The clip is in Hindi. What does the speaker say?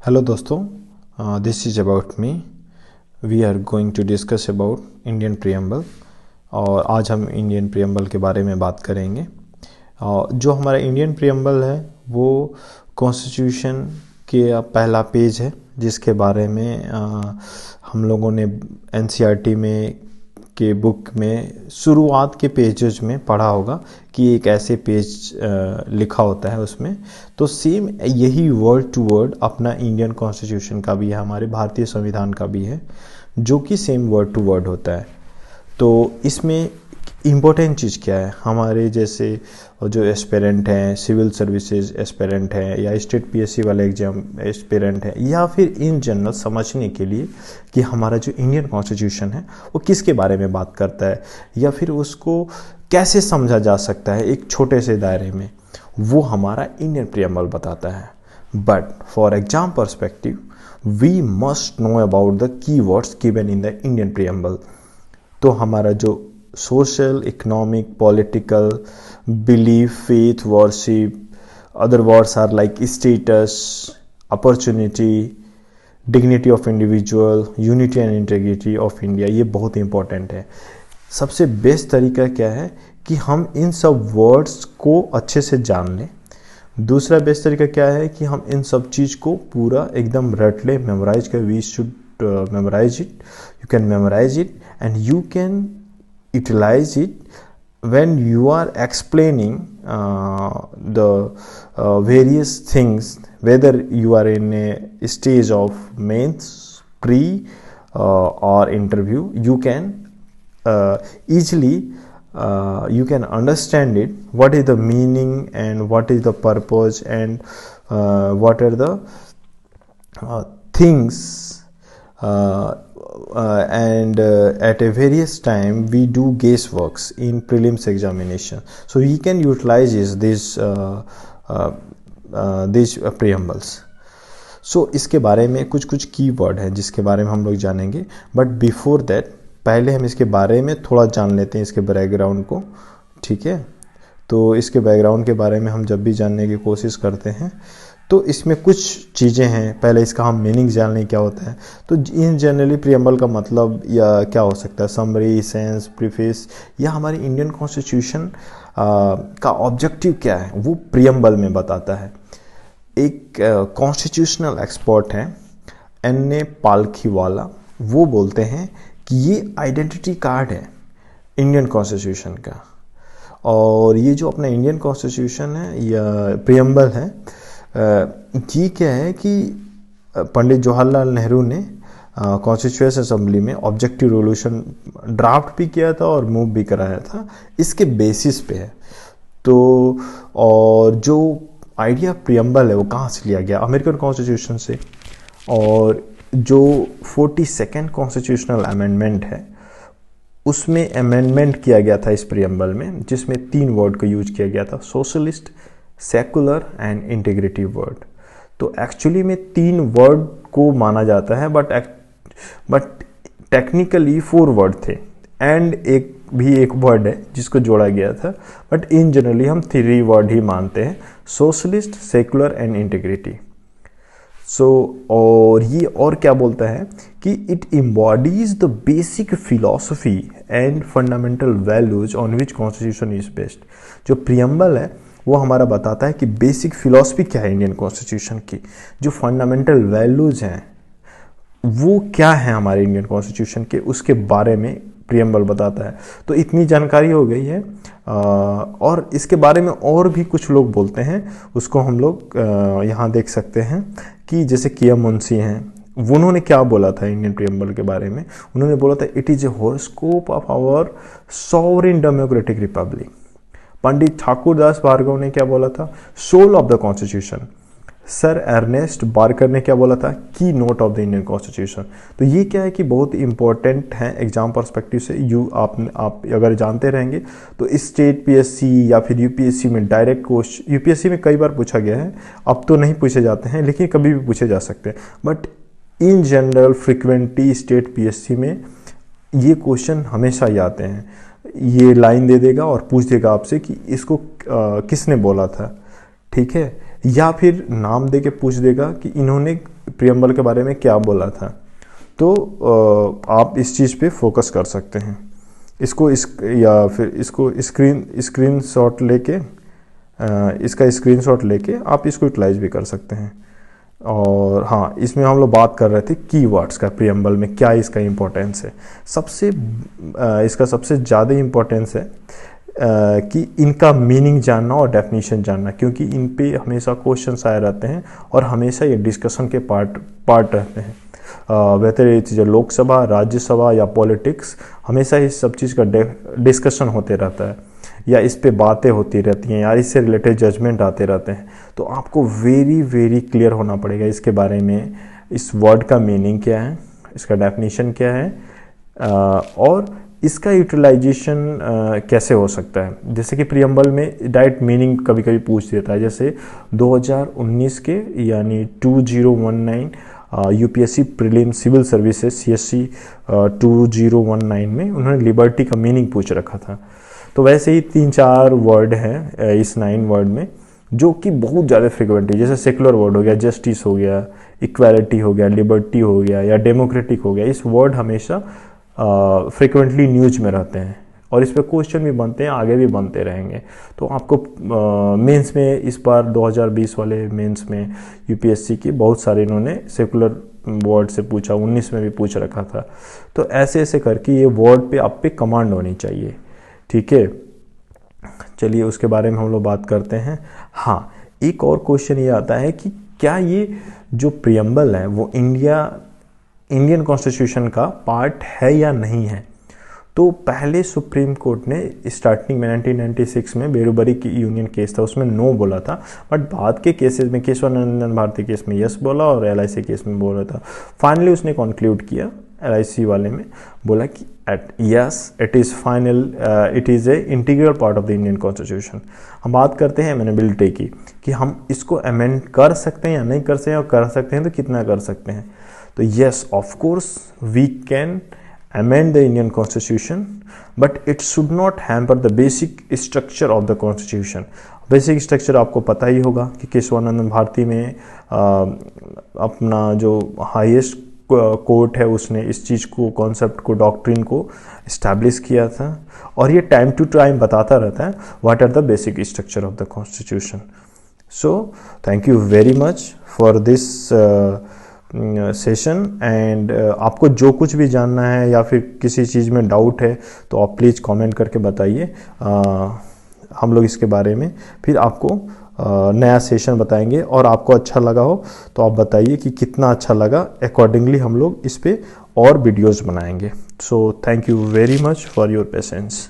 हेलो दोस्तों, this is about me. We are going to discuss about Indian preamble. और आज हम इंडियन प्रियम्बल के बारे में बात करेंगे। जो हमारा इंडियन प्रियम्बल है वो कॉन्स्टिट्यूशन के पहला पेज है, जिसके बारे में हम लोगों ने एनसीईआरटी में के बुक में शुरुआत के पेजेज में पढ़ा होगा कि एक ऐसे पेज लिखा होता है उसमें। तो सेम यही वर्ड टू वर्ड अपना इंडियन कॉन्स्टिट्यूशन का भी है, हमारे भारतीय संविधान का भी है, जो कि सेम वर्ड टू वर्ड होता है। तो इसमें इम्पोर्टेंट चीज़ क्या है, हमारे जैसे जो एस्पिरेंट हैं, सिविल सर्विसेज एस्पिरेंट हैं, या स्टेट पीएससी वाले एग्जाम एस्पिरेंट हैं, या फिर इन जनरल समझने के लिए कि हमारा जो इंडियन कॉन्स्टिट्यूशन है वो किसके बारे में बात करता है, या फिर उसको कैसे समझा जा सकता है एक छोटे से दायरे में, वो हमारा इंडियन प्रियम्बल बताता है। But for exam perspective we must know about the keywords given in the Indian preamble. तो हमारा जो social, economic, political, belief, faith, worship, other words are like status, opportunity, dignity of individual, unity and integrity of India, ये बहुत इंपॉर्टेंट है। सबसे बेस्ट तरीका क्या है कि हम इन सब वर्ड्स को अच्छे से जान लें। दूसरा बेस्ट तरीका क्या है कि हम इन सब चीज़ को पूरा एकदम रट लें, मेमोराइज कर। We should memorise it, you can memorize it and you can utilize it when you are explaining the various things, whether you are in a stage of mains, pre or interview. You can easily you can understand it, what is the meaning and what is the purpose and what are the things. And at a various time we do guessworks in prelims examination, so we can utilize these preambles. So इसके बारे में कुछ कुछ कीवर्ड है जिसके बारे में हम लोग जानेंगे, बट बिफोर दैट पहले हम इसके बारे में थोड़ा जान लेते हैं, इसके बैकग्राउंड को। ठीक है, तो इसके बैकग्राउंड के बारे में हम जब भी जानने की कोशिश करते हैं तो इसमें कुछ चीज़ें हैं। पहले इसका हम मीनिंग जान लें क्या होता है। तो इन जनरली प्रियम्बल का मतलब या क्या हो सकता है, समरी, सेंस, प्रीफेस, या हमारी इंडियन कॉन्स्टिट्यूशन का ऑब्जेक्टिव क्या है वो प्रियम्बल में बताता है। एक कॉन्स्टिट्यूशनल एक्सपर्ट हैं एन.ए. पालखीवाला, वो बोलते हैं कि ये आइडेंटिटी कार्ड है इंडियन कॉन्स्टिट्यूशन का। और ये जो अपना इंडियन कॉन्स्टिट्यूशन है या प्रियम्बल है, ये क्या है कि पंडित जवाहरलाल नेहरू ने कॉन्स्टिट्यूएंट असेंबली में ऑब्जेक्टिव रेजोल्यूशन ड्राफ्ट भी किया था और मूव भी कराया था, इसके बेसिस पे है। तो और जो आइडिया प्रियम्बल है वो कहाँ से लिया गया, अमेरिकन कॉन्स्टिट्यूशन से। और जो 42nd कॉन्स्टिट्यूशनल अमेंडमेंट है उसमें अमेंडमेंट किया गया था इस प्रियम्बल में, जिसमें 3 वर्ड का यूज किया गया था, socialist, secular and integrity word. तो एक्चुअली में 3 वर्ड को माना जाता है, बट टेक्निकली 4 वर्ड थे एंड एक वर्ड है जिसको जोड़ा गया था, बट इन जनरली हम 3 वर्ड ही मानते हैं, सोशलिस्ट, सेकुलर एंड इंटीग्रिटी। सो और ये और क्या बोलता है कि it embodies the basic philosophy and fundamental values on which constitution is based. जो प्रियम्बल है वो हमारा बताता है कि बेसिक फिलॉसफी क्या है इंडियन कॉन्स्टिट्यूशन की, जो फंडामेंटल वैल्यूज हैं वो क्या है हमारे इंडियन कॉन्स्टिट्यूशन के, उसके बारे में प्रियम्बल बताता है। तो इतनी जानकारी हो गई है। और इसके बारे में और भी कुछ लोग बोलते हैं, उसको हम लोग यहाँ देख सकते हैं कि जैसे के.एम. मुंशी हैं, उन्होंने क्या बोला था इंडियन प्रियम्बल के बारे में। उन्होंने बोला था it is a horoscope of our sovereign democratic republic. Pandit Thakurdas Bhargava ने क्या बोला था, soul of the constitution. Sir Ernest Barker ने क्या बोला था, keynote of the Indian constitution. तो ये क्या है कि बहुत इंपॉर्टेंट है एग्जाम पर्सपेक्टिव से। आप अगर जानते रहेंगे तो स्टेट पीएससी या फिर यूपीएससी में डायरेक्ट क्वेश्चन, यूपीएससी में कई बार पूछा गया है, अब तो नहीं पूछे जाते हैं लेकिन कभी भी पूछे जा सकते हैं, but in general frequently state PSC में ये क्वेश्चन हमेशा ही आते हैं। ये लाइन दे देगा और पूछ देगा आपसे कि इसको किसने बोला था, ठीक है, या फिर नाम दे के पूछ देगा कि इन्होंने प्रियम्बल के बारे में क्या बोला था। तो आप इस चीज़ पे फोकस कर सकते हैं। या फिर इसको स्क्रीनशॉट लेके इसका स्क्रीनशॉट लेके आप इसको यूटिलाइज भी कर सकते हैं। और हाँ, इसमें हम लोग बात कर रहे थे कीवर्ड्स का, प्रियम्बल में क्या इसका इम्पोर्टेंस है। इसका सबसे ज़्यादा इम्पोर्टेंस है कि इनका मीनिंग जानना और डेफिनेशन जानना, क्योंकि इन पे हमेशा क्वेश्चंस आए रहते हैं और हमेशा ये डिस्कशन के पार्ट रहते हैं। बेहतर ये चीज़ लोकसभा, राज्यसभा या पॉलिटिक्स, हमेशा इस सब चीज़ का डिस्कशन होते रहता है या इस पे बातें होती रहती हैं या इससे रिलेटेड जजमेंट आते रहते हैं। तो आपको वेरी वेरी क्लियर होना पड़ेगा इसके बारे में, इस वर्ड का मीनिंग क्या है, इसका डेफिनेशन क्या है और इसका यूटिलाइजेशन कैसे हो सकता है। जैसे कि प्रियम्बल में डायरेक्ट मीनिंग कभी कभी पूछ देता है। जैसे 2019 के यानी 2019 UPSC prelim civil services CSC 2019 में उन्होंने लिबर्टी का मीनिंग पूछ रखा था। तो वैसे ही 3-4 वर्ड हैं इस 9 वर्ड में जो कि बहुत ज़्यादा फ्रिक्वेंट है। जैसे सेकुलर वर्ड हो गया, जस्टिस हो गया, इक्वालिटी हो गया, लिबर्टी हो गया या डेमोक्रेटिक हो गया। इस वर्ड हमेशा फ्रिक्वेंटली न्यूज में रहते हैं और इस पर क्वेश्चन भी बनते हैं, आगे भी बनते रहेंगे। तो आपको मेंस में इस बार 2020 वाले मेंस में यूपीएससी की बहुत सारे इन्होंने सेकुलर वर्ड से पूछा, 19 में भी पूछ रखा था। तो ऐसे ऐसे करके ये वर्ड पे आप पे कमांड होनी चाहिए, ठीक है। चलिए उसके बारे में हम लोग बात करते हैं। हाँ, एक और क्वेश्चन ये आता है कि क्या ये जो प्रियम्बल है वो इंडियन कॉन्स्टिट्यूशन का पार्ट है या नहीं है। तो पहले सुप्रीम कोर्ट ने स्टार्टिंग में 1996 में बेरूबरी की यूनियन केस था, उसमें नो बोला था। बट बाद के केसेस में केशवानंदन भारती केस में यस बोला और LIC केस में बोला था। फाइनली उसने कंक्लूड किया LIC वाले में, बोला कि yes it is final, it is a integral part of the Indian constitution. हम बात करते हैं अमेंडेबिलिटी की कि हम इसको अमेंड कर सकते हैं या नहीं कर सकते हैं, और कर सकते हैं तो कितना कर सकते हैं। तो yes of course we can amend the Indian Constitution, but it should not hamper the basic structure of the Constitution. Basic structure आपको पता ही होगा कि केशवानंद भारती में अपना जो हाईएस्ट कोर्ट है उसने इस चीज़ को, कॉन्सेप्ट को, डॉक्ट्रिन को इस्टेब्लिश किया था और ये टाइम टू टाइम बताता रहता है what are the basic structure of the constitution. So thank you very much for this session and आपको जो कुछ भी जानना है या फिर किसी चीज़ में डाउट है तो आप प्लीज़ कमेंट करके बताइए। हम लोग इसके बारे में फिर आपको नया सेशन बताएंगे और आपको अच्छा लगा हो तो आप बताइए कि कितना अच्छा लगा। अकॉर्डिंगली हम लोग इस पे और वीडियोस बनाएंगे। सो thank you very much for your patience.